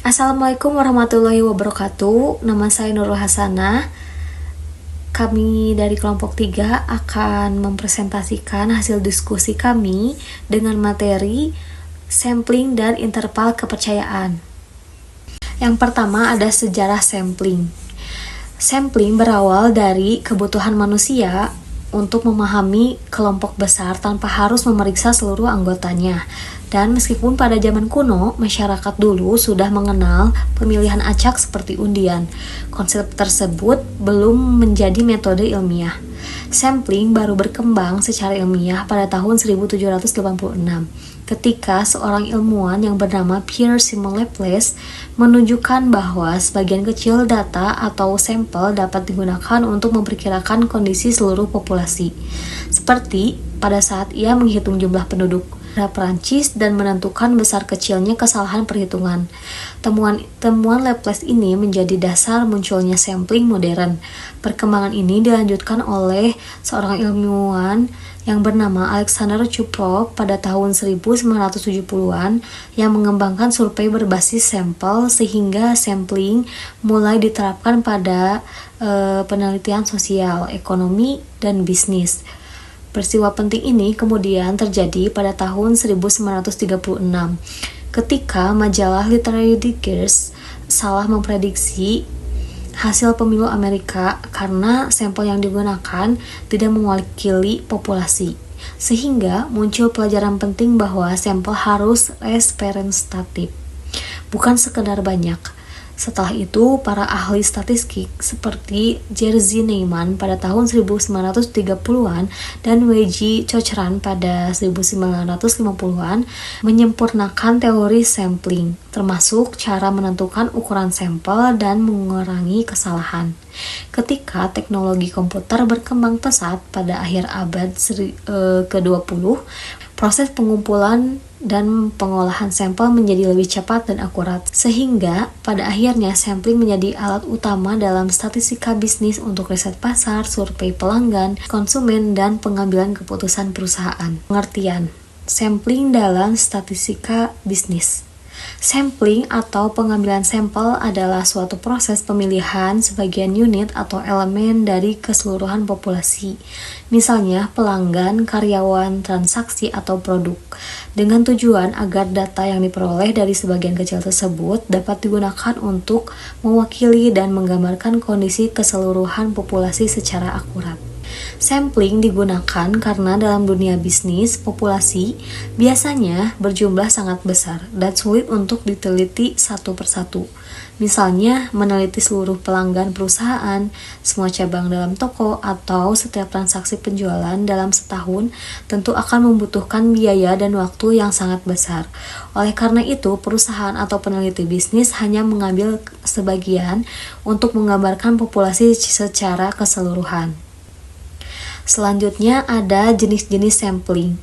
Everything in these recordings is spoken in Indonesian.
Assalamualaikum warahmatullahi wabarakatuh. Nama saya Nurul Hasanah. Kami dari kelompok 3 akan mempresentasikan hasil diskusi kami dengan materi sampling dan interval kepercayaan. Yang pertama ada sejarah sampling. Sampling berawal dari kebutuhan manusia untuk memahami kelompok besar tanpa harus memeriksa seluruh anggotanya. Dan meskipun pada zaman kuno, masyarakat dulu sudah mengenal pemilihan acak seperti undian, konsep tersebut belum menjadi metode ilmiah. Sampling baru berkembang secara ilmiah pada tahun 1786, ketika seorang ilmuwan yang bernama Pierre Simon Laplace menunjukkan bahwa sebagian kecil data atau sampel dapat digunakan untuk memperkirakan kondisi seluruh populasi, seperti pada saat ia menghitung jumlah penduduk Perancis dan menentukan besar kecilnya kesalahan perhitungan. Temuan Laplace ini menjadi dasar munculnya sampling modern. Perkembangan ini dilanjutkan oleh seorang ilmuwan yang bernama Alexander Chuprov pada tahun 1970-an yang mengembangkan survei berbasis sampel sehingga sampling mulai diterapkan pada penelitian sosial, ekonomi, dan bisnis. Peristiwa penting ini kemudian terjadi pada tahun 1936 ketika majalah Literary Digest salah memprediksi hasil pemilu Amerika karena sampel yang digunakan tidak mewakili populasi, sehingga muncul pelajaran penting bahwa sampel harus representatif, bukan sekedar banyak. Setelah itu, para ahli statistik seperti Jerzy Neyman pada tahun 1930-an dan W.G. Cochran pada 1950-an menyempurnakan teori sampling, termasuk cara menentukan ukuran sampel dan mengurangi kesalahan. Ketika teknologi komputer berkembang pesat pada akhir abad ke-20, proses pengumpulan dan pengolahan sampel menjadi lebih cepat dan akurat, sehingga pada akhirnya sampling menjadi alat utama dalam statistika bisnis untuk riset pasar, survei pelanggan, konsumen, dan pengambilan keputusan perusahaan. Pengertian sampling dalam statistika bisnis. Sampling atau pengambilan sampel adalah suatu proses pemilihan sebagian unit atau elemen dari keseluruhan populasi, misalnya pelanggan, karyawan, transaksi, atau produk, dengan tujuan agar data yang diperoleh dari sebagian kecil tersebut dapat digunakan untuk mewakili dan menggambarkan kondisi keseluruhan populasi secara akurat. Sampling digunakan karena dalam dunia bisnis, populasi biasanya berjumlah sangat besar dan sulit untuk diteliti satu persatu. Misalnya, meneliti seluruh pelanggan perusahaan, semua cabang dalam toko, atau setiap transaksi penjualan dalam setahun tentu akan membutuhkan biaya dan waktu yang sangat besar. Oleh karena itu, perusahaan atau peneliti bisnis hanya mengambil sebagian untuk menggambarkan populasi secara keseluruhan. Selanjutnya ada jenis-jenis sampling.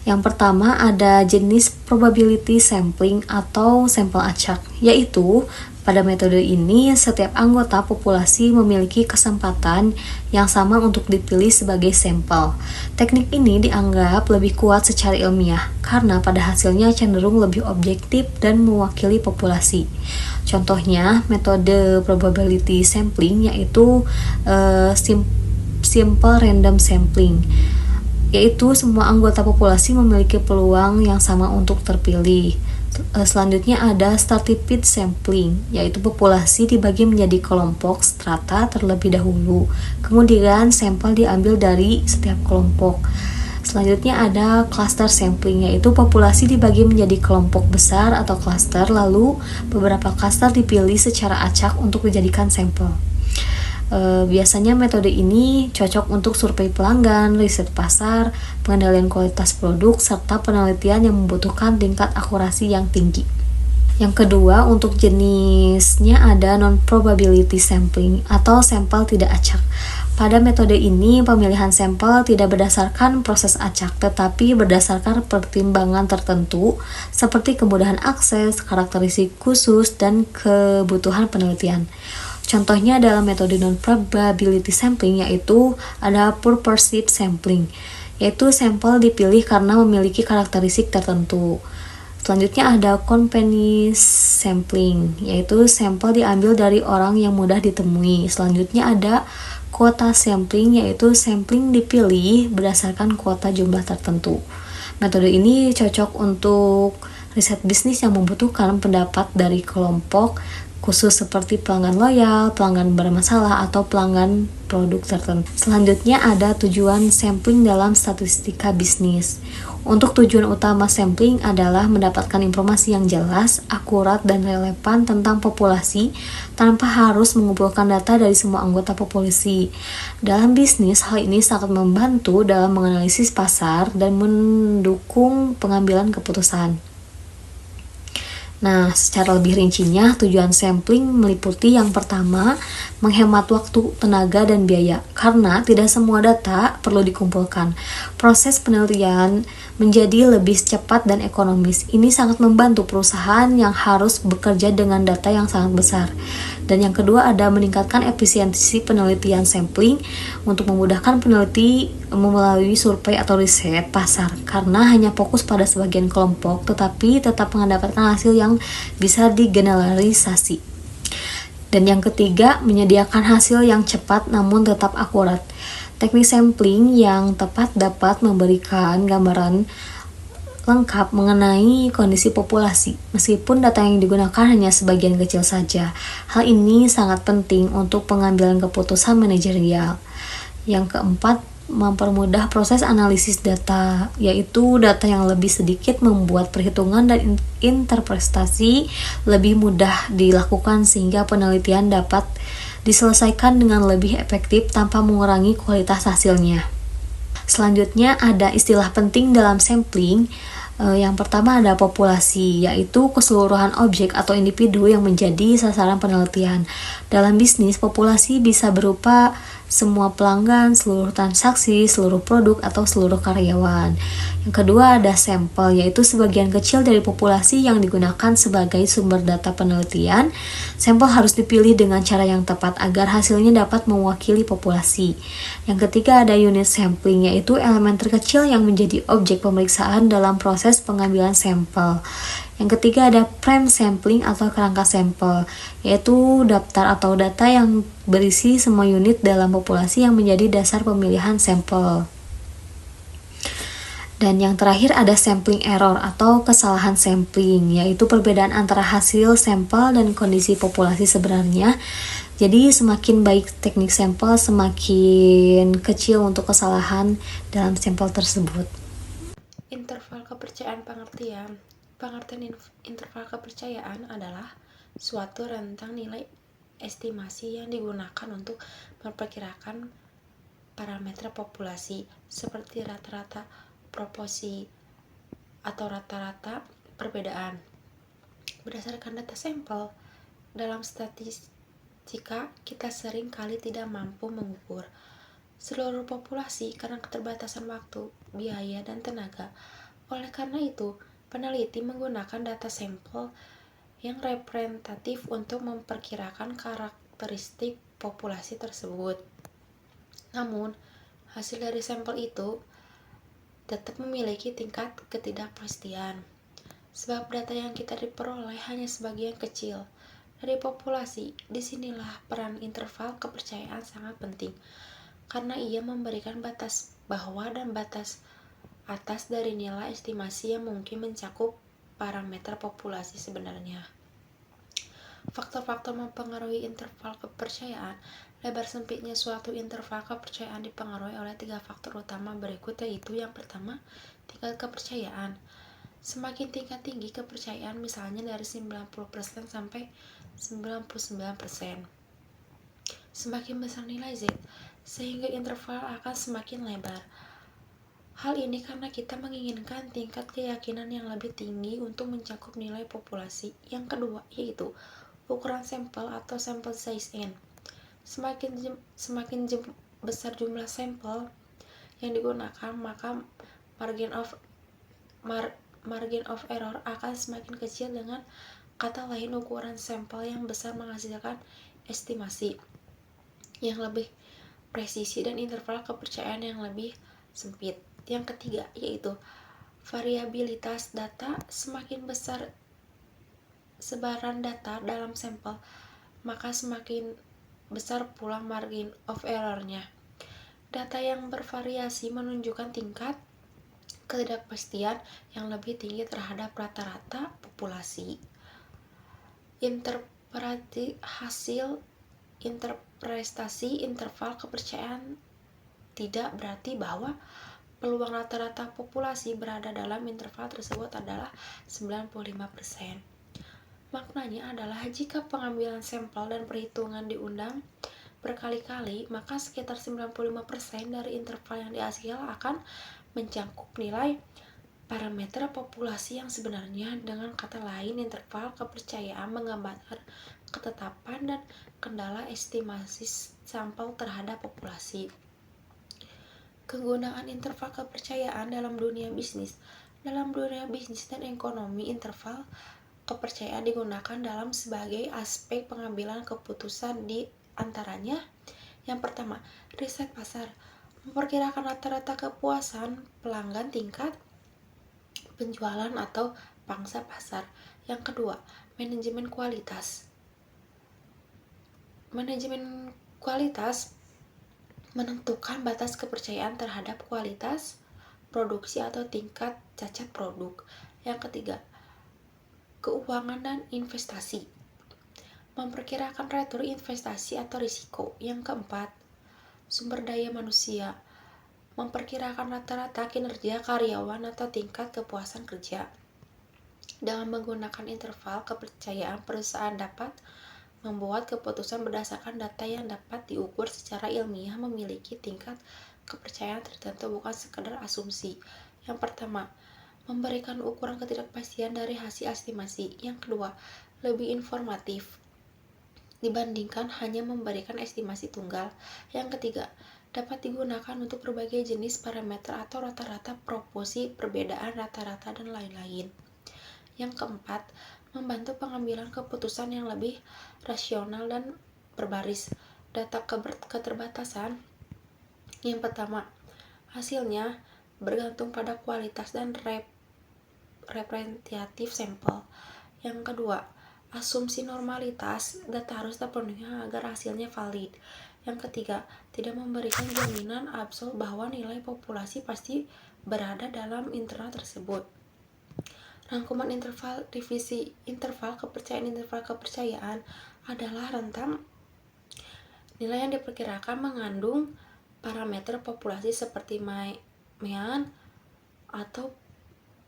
Yang pertama ada jenis probability sampling atau sampel acak, yaitu pada metode ini setiap anggota populasi memiliki kesempatan yang sama untuk dipilih sebagai sampel. Teknik ini dianggap lebih kuat secara ilmiah karena pada hasilnya cenderung lebih objektif dan mewakili populasi. Contohnya metode probability sampling yaitu simple random sampling, yaitu semua anggota populasi memiliki peluang yang sama untuk terpilih. Selanjutnya ada stratified sampling, yaitu populasi dibagi menjadi kelompok strata terlebih dahulu, kemudian sampel diambil dari setiap kelompok. Selanjutnya ada cluster sampling, yaitu populasi dibagi menjadi kelompok besar atau cluster, lalu beberapa cluster dipilih secara acak untuk dijadikan sampel. Biasanya metode ini cocok untuk survei pelanggan, riset pasar, pengendalian kualitas produk, serta penelitian yang membutuhkan tingkat akurasi yang tinggi. Yang kedua, untuk jenisnya ada non-probability sampling atau sampel tidak acak. Pada metode ini, pemilihan sampel tidak berdasarkan proses acak, tetapi berdasarkan pertimbangan tertentu seperti kemudahan akses, karakteristik khusus, dan kebutuhan penelitian. Contohnya dalam metode non-probability sampling yaitu ada purposive sampling, yaitu sampel dipilih karena memiliki karakteristik tertentu. Selanjutnya ada company sampling, yaitu sampel diambil dari orang yang mudah ditemui. Selanjutnya ada quota sampling, yaitu sampling dipilih berdasarkan kuota jumlah tertentu. Metode ini cocok untuk riset bisnis yang membutuhkan pendapat dari kelompok khusus seperti pelanggan loyal, pelanggan bermasalah, atau pelanggan produk tertentu. Selanjutnya ada tujuan sampling dalam statistika bisnis. Untuk tujuan utama sampling adalah mendapatkan informasi yang jelas, akurat, dan relevan tentang populasi tanpa harus mengumpulkan data dari semua anggota populasi. Dalam bisnis, hal ini sangat membantu dalam menganalisis pasar dan mendukung pengambilan keputusan. Nah, secara lebih rincinya, tujuan sampling meliputi yang pertama, menghemat waktu, tenaga, dan biaya. Karena tidak semua data perlu dikumpulkan. Proses penelitian menjadi lebih cepat dan ekonomis. Ini sangat membantu perusahaan yang harus bekerja dengan data yang sangat besar. Dan yang kedua ada meningkatkan efisiensi penelitian sampling untuk memudahkan peneliti melalui survei atau riset pasar karena hanya fokus pada sebagian kelompok tetapi tetap mendapatkan hasil yang bisa digeneralisasi. Dan yang ketiga, menyediakan hasil yang cepat namun tetap akurat. Teknik sampling yang tepat dapat memberikan gambaran lengkap mengenai kondisi populasi, meskipun data yang digunakan hanya sebagian kecil saja. Hal ini sangat penting untuk pengambilan keputusan manajerial. Yang keempat, mempermudah proses analisis data, yaitu data yang lebih sedikit membuat perhitungan dan interpretasi lebih mudah dilakukan sehingga penelitian dapat diselesaikan dengan lebih efektif tanpa mengurangi kualitas hasilnya. Selanjutnya ada istilah penting dalam sampling. Yang pertama ada populasi, yaitu keseluruhan objek atau individu yang menjadi sasaran penelitian. Dalam bisnis, populasi bisa berupa semua pelanggan, seluruh transaksi, seluruh produk, atau seluruh karyawan. Yang kedua ada sampel, yaitu sebagian kecil dari populasi yang digunakan sebagai sumber data penelitian. Sampel harus dipilih dengan cara yang tepat agar hasilnya dapat mewakili populasi. Yang ketiga ada unit sampling, yaitu elemen terkecil yang menjadi objek pemeriksaan dalam proses pengambilan sampel. Yang ketiga ada frame sampling atau kerangka sampel, yaitu daftar atau data yang berisi semua unit dalam populasi yang menjadi dasar pemilihan sampel. Dan yang terakhir ada sampling error atau kesalahan sampling, yaitu perbedaan antara hasil sampel dan kondisi populasi sebenarnya. Jadi semakin baik teknik sampel, semakin kecil untuk kesalahan dalam sampel tersebut. Interval kepercayaan pengertian. Pengertian interval kepercayaan adalah suatu rentang nilai estimasi yang digunakan untuk memperkirakan parameter populasi seperti rata-rata, proporsi, atau rata-rata perbedaan. Berdasarkan data sampel, dalam statistika kita sering kali tidak mampu mengukur seluruh populasi karena keterbatasan waktu, biaya, dan tenaga. Oleh karena itu, peneliti menggunakan data sampel yang representatif untuk memperkirakan karakteristik populasi tersebut. Namun, hasil dari sampel itu tetap memiliki tingkat ketidakpastian, sebab data yang kita diperoleh hanya sebagian kecil dari populasi. Disinilah peran interval kepercayaan sangat penting, karena ia memberikan batas bawah dan batas atas dari nilai estimasi yang mungkin mencakup parameter populasi sebenarnya. Faktor-faktor mempengaruhi interval kepercayaan. Lebar sempitnya suatu interval kepercayaan dipengaruhi oleh 3 faktor utama berikut, yaitu yang pertama, tingkat kepercayaan. Semakin tingkat tinggi kepercayaan, misalnya dari 90% sampai 99%, semakin besar nilai Z, sehingga interval akan semakin lebar. Hal ini karena kita menginginkan tingkat keyakinan yang lebih tinggi untuk mencakup nilai populasi. Yang kedua, yaitu ukuran sampel atau sample size N. Semakin besar jumlah sampel yang digunakan, maka margin of error akan semakin kecil. Dengan kata lain, ukuran sampel yang besar menghasilkan estimasi yang lebih presisi dan interval kepercayaan yang lebih sempit. Yang ketiga, yaitu variabilitas data. Semakin besar sebaran data dalam sampel, maka semakin besar pula margin of error-nya. Data yang bervariasi menunjukkan tingkat ketidakpastian yang lebih tinggi terhadap rata-rata populasi. Interpretasi interval kepercayaan tidak berarti bahwa peluang rata-rata populasi berada dalam interval tersebut adalah 95%. Maknanya adalah jika pengambilan sampel dan perhitungan diundang berkali-kali, maka sekitar 95% dari interval yang dihasil akan mencakup nilai parameter populasi yang sebenarnya. Dengan kata lain, interval kepercayaan menggambarkan ketetapan dan kendala estimasi sampel terhadap populasi. Kegunaan interval kepercayaan dalam dunia bisnis. Dalam dunia bisnis dan ekonomi, interval kepercayaan digunakan dalam sebagai aspek pengambilan keputusan, di antaranya yang pertama, riset pasar, memperkirakan rata-rata kepuasan pelanggan, tingkat penjualan atau pangsa pasar. Yang kedua, manajemen kualitas. Manajemen kualitas menentukan batas kepercayaan terhadap kualitas produksi atau tingkat cacat produk. Yang ketiga, keuangan dan investasi, memperkirakan return investasi atau risiko. Yang keempat, sumber daya manusia, memperkirakan rata-rata kinerja karyawan atau tingkat kepuasan kerja. Dengan menggunakan interval kepercayaan, perusahaan dapat membuat keputusan berdasarkan data yang dapat diukur secara ilmiah, memiliki tingkat kepercayaan tertentu, bukan sekedar asumsi. Yang pertama, memberikan ukuran ketidakpastian dari hasil estimasi. Yang kedua, lebih informatif dibandingkan hanya memberikan estimasi tunggal. Yang ketiga, dapat digunakan untuk berbagai jenis parameter atau rata-rata, proporsi, perbedaan rata-rata, dan lain-lain. Yang keempat, membantu pengambilan keputusan yang lebih rasional dan berbaris. Data keterbatasan. Yang pertama, hasilnya bergantung pada kualitas dan representatif sampel. Yang kedua, asumsi normalitas, data harus terpenuhi agar hasilnya valid. Yang ketiga, tidak memberikan jaminan absolut bahwa nilai populasi pasti berada dalam interval tersebut. Rangkuman interval, divisi interval kepercayaan adalah rentang nilai yang diperkirakan mengandung parameter populasi seperti mean atau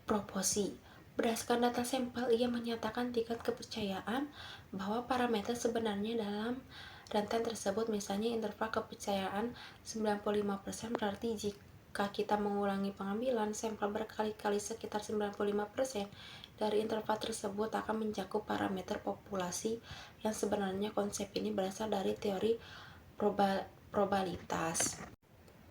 proporsi. Berdasarkan data sampel, ia menyatakan tingkat kepercayaan bahwa parameter sebenarnya dalam rentan tersebut. Misalnya, interval kepercayaan 95% berarti jika kita mengulangi pengambilan sampel berkali-kali sekitar 95% dari interval tersebut akan mencakup parameter populasi yang sebenarnya. Konsep ini berasal dari teori probabilitas.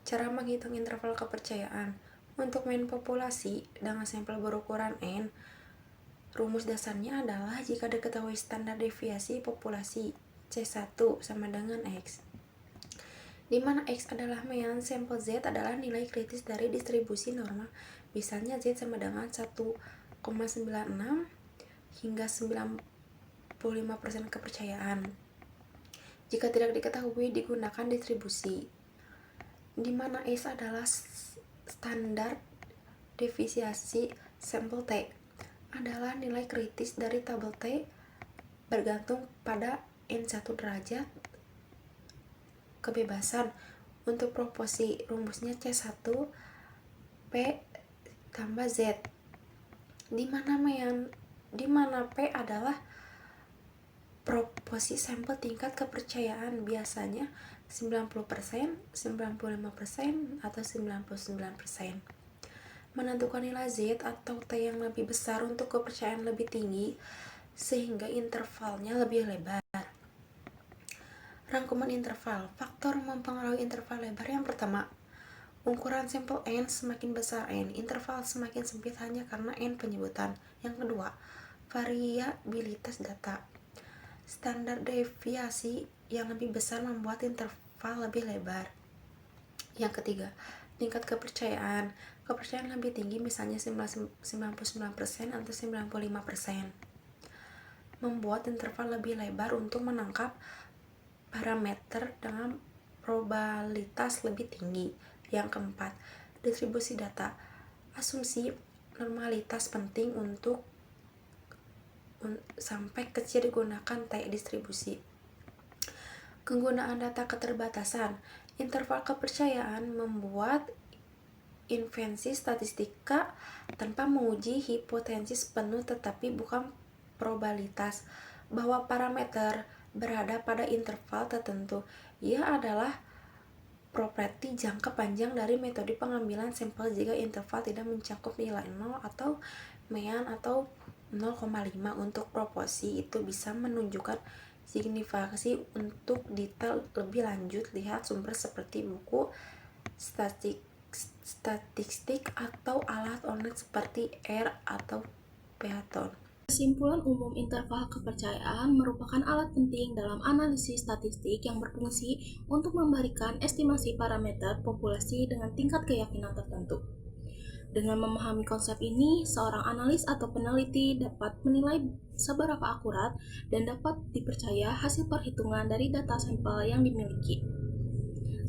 Cara menghitung interval kepercayaan. Untuk mean populasi dengan sampel berukuran N, rumus dasarnya adalah jika diketahui standar deviasi populasi C1 sama dengan X, di mana X adalah mean sampel, Z adalah nilai kritis dari distribusi norma. Misalnya Z sama dengan 1,96 hingga 95% kepercayaan. Jika tidak diketahui, digunakan distribusi, di mana S adalah standar deviasi sampel, T adalah nilai kritis dari tabel T bergantung pada N1 derajat kebebasan. Untuk proporsi, rumusnya C1 P tambah Z, di mana P adalah proporsi sampel tingkat kepercayaan, biasanya 90%, 95%, atau 99%. Menentukan nilai Z atau T yang lebih besar untuk kepercayaan lebih tinggi, sehingga intervalnya lebih lebar. Rangkuman interval. Faktor mempengaruhi interval lebar. Yang pertama, ukuran sampel N. Semakin besar N, interval semakin sempit hanya karena N penyebutan. Yang kedua, variabilitas data. Standar deviasi yang lebih besar membuat interval lebih lebar. Yang ketiga, tingkat kepercayaan. Kepercayaan lebih tinggi misalnya 99% atau 95%. Membuat interval lebih lebar untuk menangkap parameter dengan probabilitas lebih tinggi. Yang keempat, distribusi data. Asumsi normalitas penting untuk sampai kecil digunakan distribusi. Penggunaan data keterbatasan. Interval kepercayaan membuat invensi statistika tanpa menguji hipotesis penuh tetapi bukan probabilitas bahwa parameter berada pada interval tertentu. Ia adalah properti jangka panjang dari metode pengambilan sampel jika interval tidak mencakup nilai 0 atau mean atau 0,5. Untuk proporsi itu bisa menunjukkan signifikasi. Untuk detail lebih lanjut lihat sumber seperti buku statistik atau alat online seperti R atau Python. Kesimpulan umum, interval kepercayaan merupakan alat penting dalam analisis statistik yang berfungsi untuk memberikan estimasi parameter populasi dengan tingkat keyakinan tertentu. Dengan memahami konsep ini, seorang analis atau peneliti dapat menilai seberapa akurat dan dapat dipercaya hasil perhitungan dari data sampel yang dimiliki.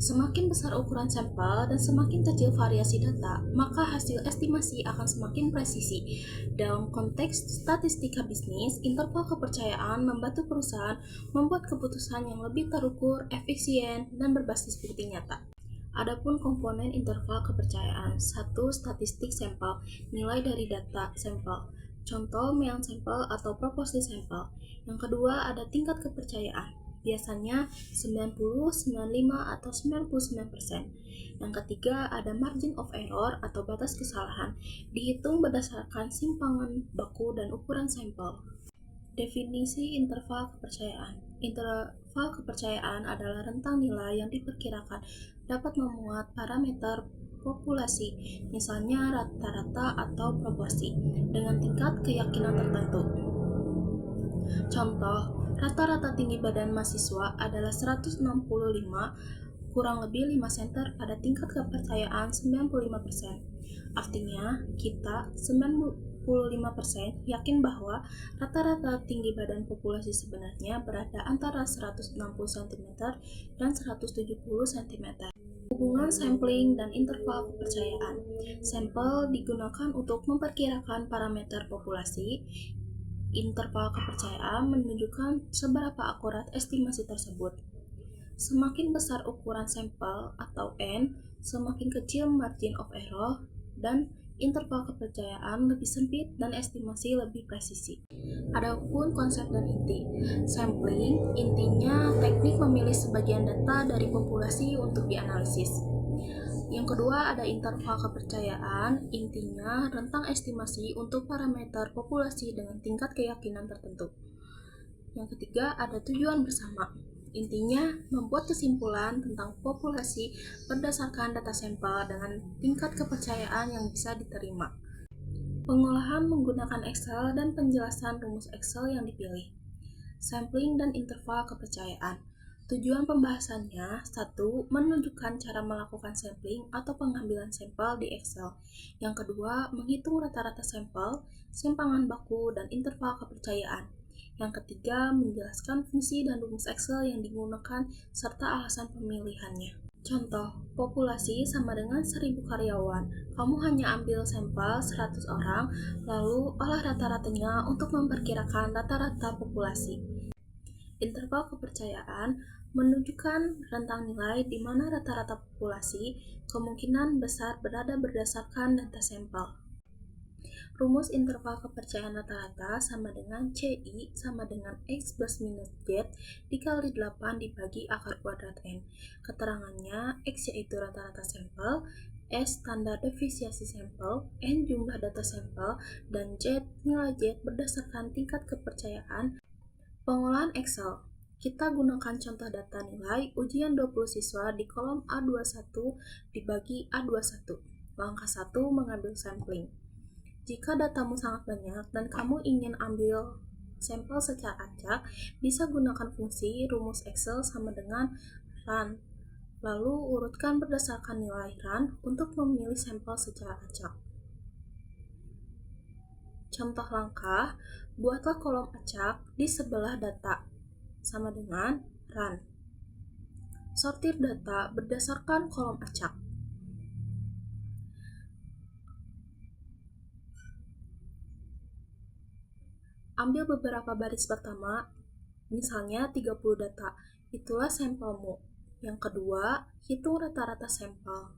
Semakin besar ukuran sampel dan semakin kecil variasi data, maka hasil estimasi akan semakin presisi. Dalam konteks statistika bisnis, interval kepercayaan membantu perusahaan membuat keputusan yang lebih terukur, efisien, dan berbasis bukti nyata. Adapun komponen interval kepercayaan. 1. Statistik sampel, nilai dari data sampel. Contoh mean sampel atau proporsi sampel. Yang kedua ada tingkat kepercayaan. Biasanya 90, 95, atau 99%. Yang ketiga ada margin of error atau batas kesalahan, dihitung berdasarkan simpangan baku dan ukuran sampel. Definisi interval kepercayaan. Interval kepercayaan adalah rentang nilai yang diperkirakan dapat memuat parameter populasi, misalnya rata-rata atau proporsi, dengan tingkat keyakinan tertentu. Contoh, rata-rata tinggi badan mahasiswa adalah 165, kurang lebih 5 cm pada tingkat kepercayaan 95%. Artinya, kita 95% yakin bahwa rata-rata tinggi badan populasi sebenarnya berada antara 160 cm dan 170 cm. Hubungan sampling dan interval kepercayaan. Sampel digunakan untuk memperkirakan parameter populasi. Interval kepercayaan menunjukkan seberapa akurat estimasi tersebut. Semakin besar ukuran sampel atau N, semakin kecil margin of error, dan interval kepercayaan lebih sempit dan estimasi lebih presisi. Adapun konsep dan inti. Sampling, intinya teknik memilih sebagian data dari populasi untuk dianalisis. Yang kedua ada interval kepercayaan, intinya rentang estimasi untuk parameter populasi dengan tingkat keyakinan tertentu. Yang ketiga ada tujuan bersama, intinya membuat kesimpulan tentang populasi berdasarkan data sampel dengan tingkat kepercayaan yang bisa diterima. Pengolahan menggunakan Excel dan penjelasan rumus Excel yang dipilih. Sampling dan interval kepercayaan. Tujuan pembahasannya, 1. Menunjukkan cara melakukan sampling atau pengambilan sampel di Excel. Yang kedua, menghitung rata-rata sampel, simpangan baku, dan interval kepercayaan. Yang ketiga, menjelaskan fungsi dan rumus Excel yang digunakan serta alasan pemilihannya. Contoh, populasi sama dengan 1000 karyawan. Kamu hanya ambil sampel 100 orang, lalu olah rata-ratanya untuk memperkirakan rata-rata populasi. Interval kepercayaan menunjukkan rentang nilai di mana rata-rata populasi kemungkinan besar berada berdasarkan data sampel. Rumus interval kepercayaan rata-rata sama dengan CI sama dengan X plus minus Z dikali 8 dibagi akar kuadrat N. Keterangannya, X yaitu rata-rata sampel, S standar deviasi sampel, N jumlah data sampel, dan Z nilai Z berdasarkan tingkat kepercayaan. Pengolahan Excel. Kita gunakan contoh data nilai ujian 20 siswa di kolom A21 dibagi A21. Langkah 1, mengambil sampling. Jika datamu sangat banyak dan kamu ingin ambil sampel secara acak, bisa gunakan fungsi rumus Excel sama dengan run. Lalu urutkan berdasarkan nilai RAN untuk memilih sampel secara acak. Contoh langkah, buatlah kolom acak di sebelah data, sama dengan RAN. Sortir data berdasarkan kolom acak. Ambil beberapa baris pertama, misalnya 30 data, itulah sampelmu. Yang kedua, hitung rata-rata sampel.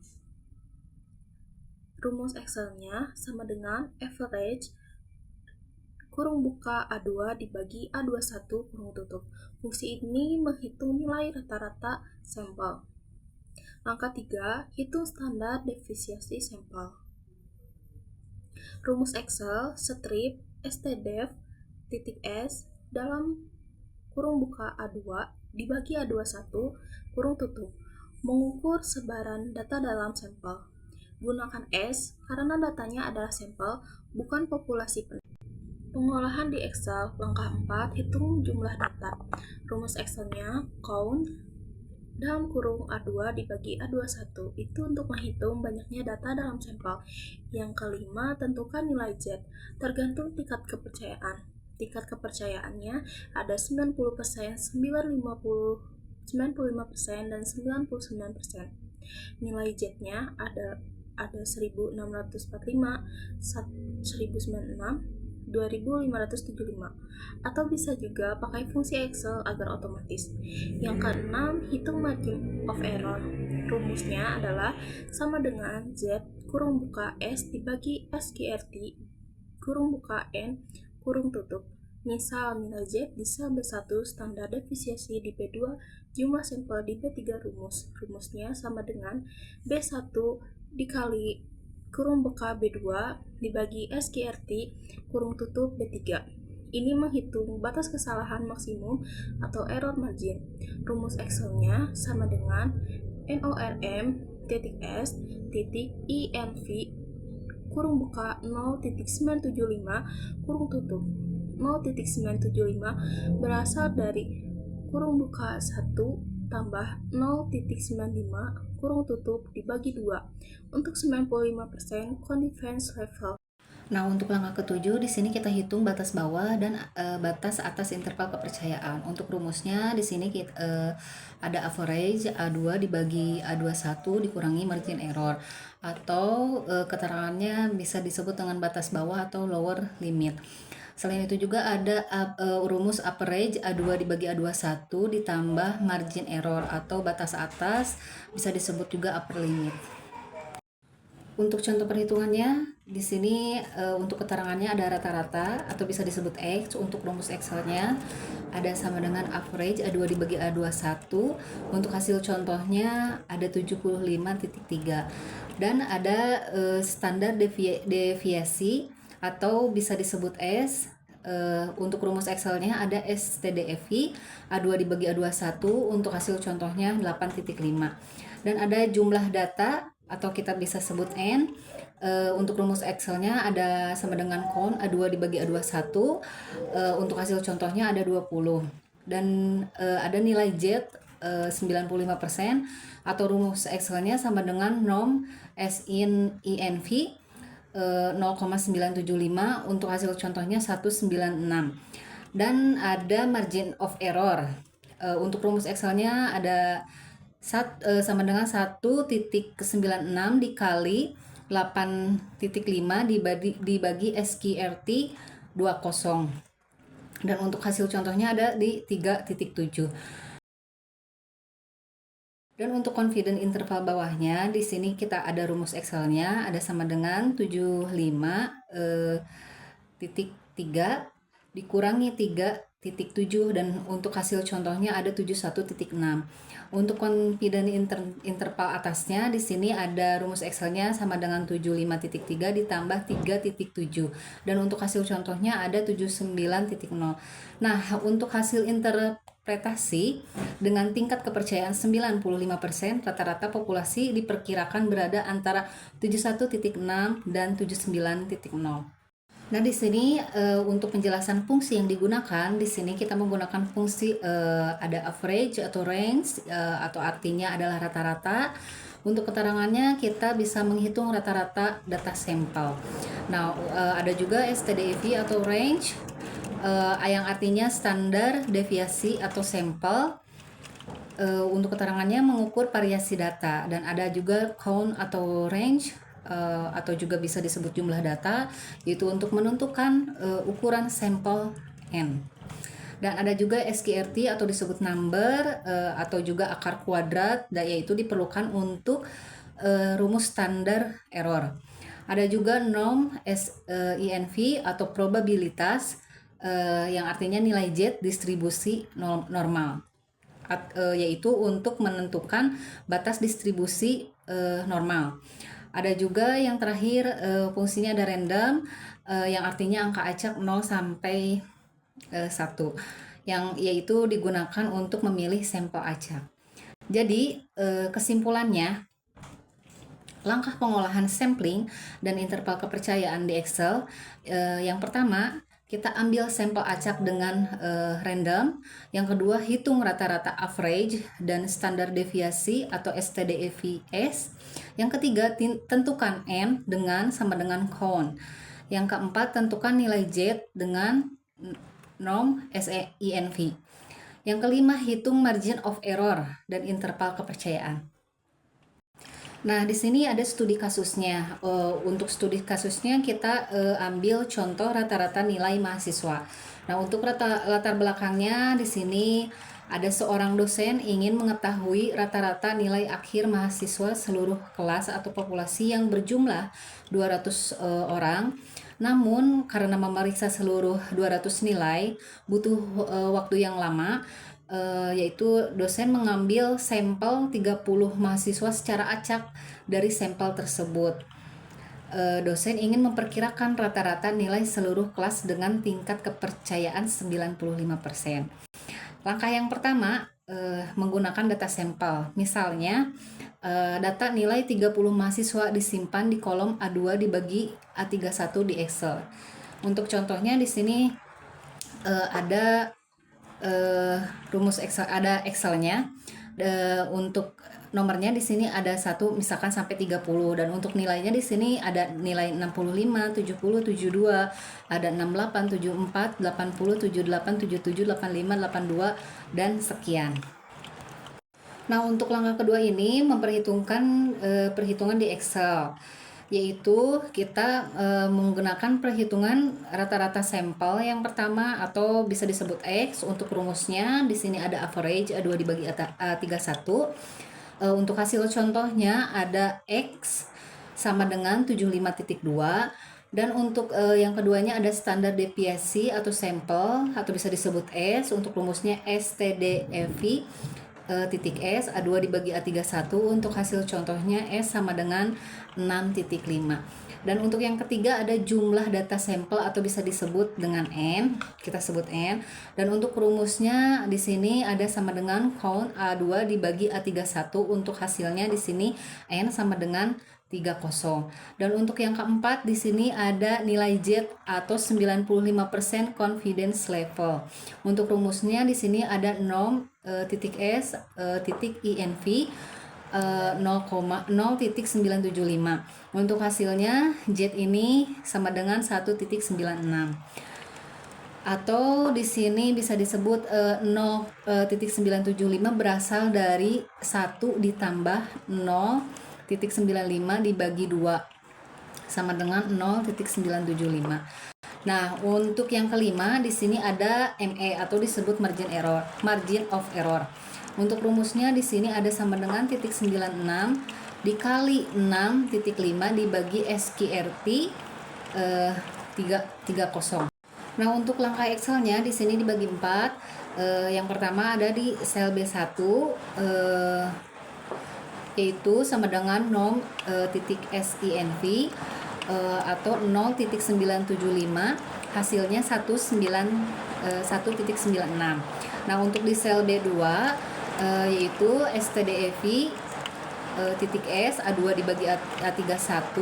Rumus Excel-nya sama dengan average kurung buka A2 dibagi A21 kurung tutup. Fungsi ini menghitung nilai rata-rata sampel. Langkah 3, hitung standar deviasi sampel. Rumus Excel strip stdef titik S dalam kurung buka A2 dibagi A21 kurung tutup mengukur sebaran data dalam sampel. Gunakan S karena datanya adalah sampel, bukan populasi penuh. Pengolahan di Excel. Langkah 4, hitung jumlah data. Rumus Excel-nya count dalam kurung A2 dibagi A21 itu untuk menghitung banyaknya data dalam sampel. Yang kelima, tentukan nilai Z tergantung tingkat kepercayaan. Tingkat kepercayaannya ada 90%, 95%, dan 99%. Nilai Z-nya ada 1645, 1096, 2575, atau bisa juga pakai fungsi Excel agar otomatis. Yang keenam, hitung margin of error. Rumusnya adalah sama dengan Z kurung buka S dibagi SQRT kurung buka N kurung tutup. Misal nilai Z bisa B1 standar deviasi di B2 jumlah sampel di B3 rumusnya sama dengan B1 dikali kurung buka B2 dibagi SQRT kurung tutup B3. Ini menghitung batas kesalahan maksimum atau error margin. Rumus Excel-nya sama dengan NORM.S.INV kurung buka 0.975 kurung tutup. 0.975 berasal dari kurung buka 1 tambah 0.95 kurung tutup dibagi 2 untuk 95% confidence level. Nah, untuk langkah ketujuh di sini kita hitung batas bawah dan batas atas interval kepercayaan. Untuk rumusnya di sini ada average A2 dibagi A21 dikurangi margin error, atau keterangannya bisa disebut dengan batas bawah atau lower limit. Selain itu juga ada rumus average A2 dibagi A21 ditambah margin error atau batas atas, bisa disebut juga upper limit. Untuk contoh perhitungannya, di sini untuk keterangannya ada rata-rata atau bisa disebut X. Untuk rumus Excel-nya ada sama dengan average A2 dibagi A21. Untuk hasil contohnya ada 75.3. Dan ada standar deviasi atau bisa disebut S. Untuk rumus Excel-nya ada STDFI A2 dibagi A21, untuk hasil contohnya 8.5. Dan ada jumlah data atau kita bisa sebut N. Untuk rumus Excel-nya ada sama dengan count A2 dibagi A21, untuk hasil contohnya ada 20. Dan ada nilai Z 95%, atau rumus Excel-nya sama dengan norm SINV 0,975, untuk hasil contohnya 196. Dan ada margin of error. Untuk rumus Excel-nya ada sama dengan 1.96 dikali 8.5 dibagi SQRT 20. Dan untuk hasil contohnya ada di 3.7. Dan untuk confidence interval bawahnya, di sini kita ada rumus Excel-nya ada sama dengan 75.3 dikurangi 3.7, dan untuk hasil contohnya ada 71.6. Untuk confidence interval atasnya di sini ada rumus Excel-nya sama dengan 75.3 ditambah 3.7, dan untuk hasil contohnya ada 79.0. Nah, untuk hasil interpretasi dengan tingkat kepercayaan 95%, rata-rata populasi diperkirakan berada antara 71.6 dan 79.0. Nah, di sini untuk penjelasan fungsi yang digunakan, di sini kita menggunakan fungsi ada average atau range atau artinya adalah rata-rata. Untuk keterangannya kita bisa menghitung rata-rata data sampel. Nah, ada juga STDEV atau range yang artinya standar deviasi atau sampel. Untuk keterangannya mengukur variasi data, dan ada juga count atau range atau juga bisa disebut jumlah data, yaitu untuk menentukan ukuran sampel n. Dan ada juga SQRT atau disebut number atau juga akar kuadrat, yaitu diperlukan untuk rumus standar error. Ada juga norm SINV atau probabilitas yang artinya nilai Z distribusi normal, yaitu untuk menentukan batas distribusi normal. Ada juga yang terakhir fungsinya ada random yang artinya angka acak 0 sampai 1, yang yaitu digunakan untuk memilih sampel acak. Jadi kesimpulannya, langkah pengolahan sampling dan interval kepercayaan di Excel, yang pertama kita ambil sampel acak dengan random. Yang kedua, hitung rata-rata average dan standar deviasi atau STDEVS. Yang ketiga, tentukan n sama dengan count. Yang keempat, tentukan nilai Z dengan norm SINV. Yang kelima, hitung margin of error dan interval kepercayaan. Nah, di sini ada studi kasusnya. Untuk studi kasusnya kita ambil contoh rata-rata nilai mahasiswa. Nah, untuk latar belakangnya di sini ada seorang dosen ingin mengetahui rata-rata nilai akhir mahasiswa seluruh kelas atau populasi yang berjumlah 200 orang. Namun, karena memeriksa seluruh 200 nilai butuh waktu yang lama, yaitu dosen mengambil sampel 30 mahasiswa secara acak dari sampel tersebut. Dosen ingin memperkirakan rata-rata nilai seluruh kelas dengan tingkat kepercayaan 95%. Langkah yang pertama, menggunakan data sampel. Misalnya, data nilai 30 mahasiswa disimpan di kolom A2 dibagi A31 di Excel. Untuk contohnya di sini ada rumus Excel, ada Excelnya. Untuk nomornya di sini ada 1 misalkan sampai 30, dan untuk nilainya di sini ada nilai 65, 70, 72, ada 68, 74, 80, 78, 77, 85, 82 dan sekian. Nah, untuk langkah kedua ini memperhitungkan perhitungan di Excel, yaitu kita menggunakan perhitungan rata-rata sampel yang pertama atau bisa disebut X. Untuk rumusnya di sini ada average A2 dibagi A31. Untuk hasil contohnya ada X sama dengan 75.2, dan untuk yang keduanya ada standar deviasi atau sampel atau bisa disebut S. Untuk rumusnya STDEV titik S A2 dibagi A31. Untuk hasil contohnya S sama dengan 6.5. Dan untuk yang ketiga ada jumlah data sampel atau bisa disebut dengan N, kita sebut N. Dan untuk rumusnya di sini ada sama dengan count A2 dibagi A31. Untuk hasilnya di sini N sama dengan 30. Dan untuk yang keempat di sini ada nilai Z atau 95% confidence level. Untuk rumusnya di sini ada norm titik S titik INV 0,0.975. Untuk hasilnya Z ini sama dengan 1.96. Atau di sini bisa disebut 0.975 berasal dari 1 ditambah 0.95 dibagi 2 sama dengan 0.975. Nah, untuk yang kelima di sini ada ME atau disebut margin of error. Untuk rumusnya di sini ada sama dengan 0.96 dikali 6.5 dibagi SQRT 30. Nah, untuk langkah Excelnya di sini dibagi 4. Yang pertama ada di sel B1 yaitu sama dengan norm titik SINV atau 0.975, hasilnya 1.96. Nah, untuk di sel B2 yaitu STDEV titik S A2 dibagi A31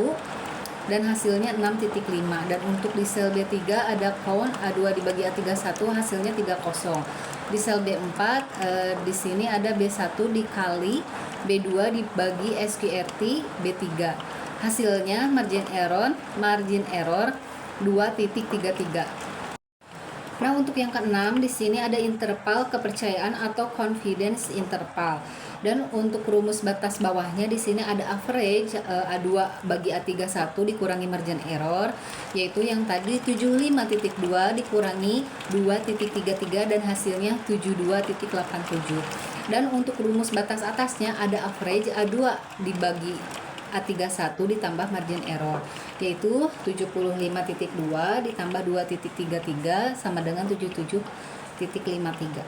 dan hasilnya 6,5. Dan untuk di sel B3 ada count A2 dibagi A31 hasilnya 30. Di sel B4 di sini ada B1 dikali B2 dibagi SQRT B3. Hasilnya margin error 2,33. Nah, untuk yang keenam di sini ada interval kepercayaan atau confidence interval. Dan untuk rumus batas bawahnya di sini ada average A2 bagi A31 dikurangi margin error, yaitu yang tadi 75,2 dikurangi 2,33 dan hasilnya 72,87. Dan untuk rumus batas atasnya ada average A2 dibagi A31 ditambah margin error, yaitu 75,2 ditambah 2,33 sama dengan 77,53.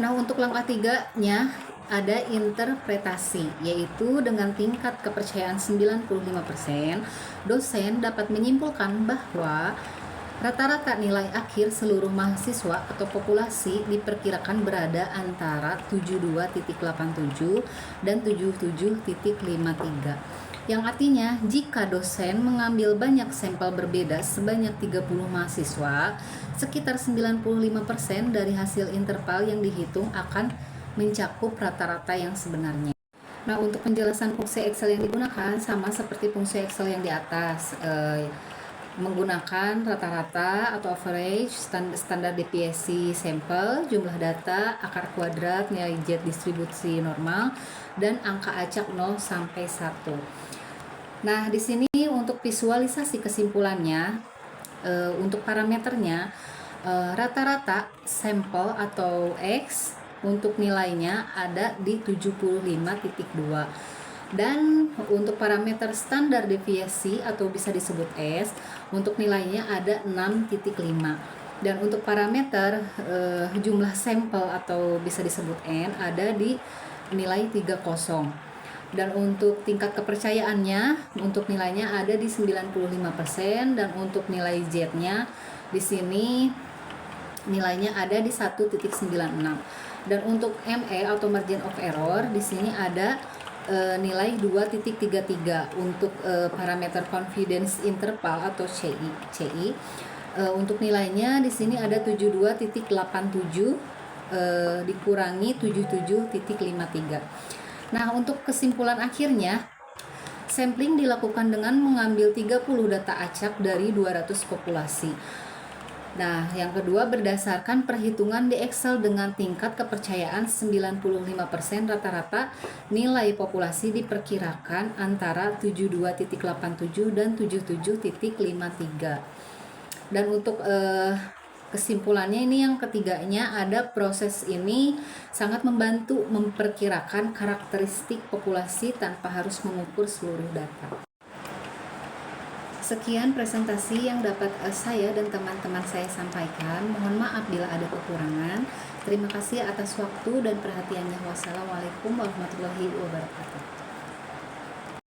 Nah, untuk langkah 3-nya ada interpretasi, yaitu dengan tingkat kepercayaan 95%, dosen dapat menyimpulkan bahwa rata-rata nilai akhir seluruh mahasiswa atau populasi diperkirakan berada antara 72,87 dan 77,53. Yang artinya, jika dosen mengambil banyak sampel berbeda sebanyak 30 mahasiswa, sekitar 95% dari hasil interval yang dihitung akan mencakup rata-rata yang sebenarnya. Nah, untuk penjelasan fungsi Excel yang digunakan sama seperti fungsi Excel yang di atas, menggunakan rata-rata atau average, standar deviasi sampel, jumlah data, akar kuadrat, nilai Z distribusi normal, dan angka acak 0 sampai 1. Nah, di sini untuk visualisasi kesimpulannya, untuk parameternya, rata-rata sampel atau X untuk nilainya ada di 75,2. Dan untuk parameter standar deviasi atau bisa disebut S, untuk nilainya ada 6,5. Dan untuk parameter jumlah sampel atau bisa disebut N ada di nilai 30. Dan untuk tingkat kepercayaannya, untuk nilainya ada di 95%, dan untuk nilai Z-nya di sini nilainya ada di 1,96. Dan untuk ME atau margin of error di sini ada nilai 2,33 untuk parameter confidence interval atau CI. Untuk nilainya di sini ada 72,87 dikurangi 77,53. Nah, untuk kesimpulan akhirnya, sampling dilakukan dengan mengambil 30 data acak dari 200 populasi. Nah, yang kedua berdasarkan perhitungan di Excel dengan tingkat kepercayaan 95% rata-rata nilai populasi diperkirakan antara 72,87 dan 77,53. Dan untuk kesimpulannya ini yang ketiganya ada proses ini sangat membantu memperkirakan karakteristik populasi tanpa harus mengukur seluruh data. Sekian presentasi yang dapat saya dan teman-teman saya sampaikan. Mohon maaf bila ada kekurangan. Terima kasih atas waktu dan perhatiannya. Wassalamualaikum warahmatullahi wabarakatuh.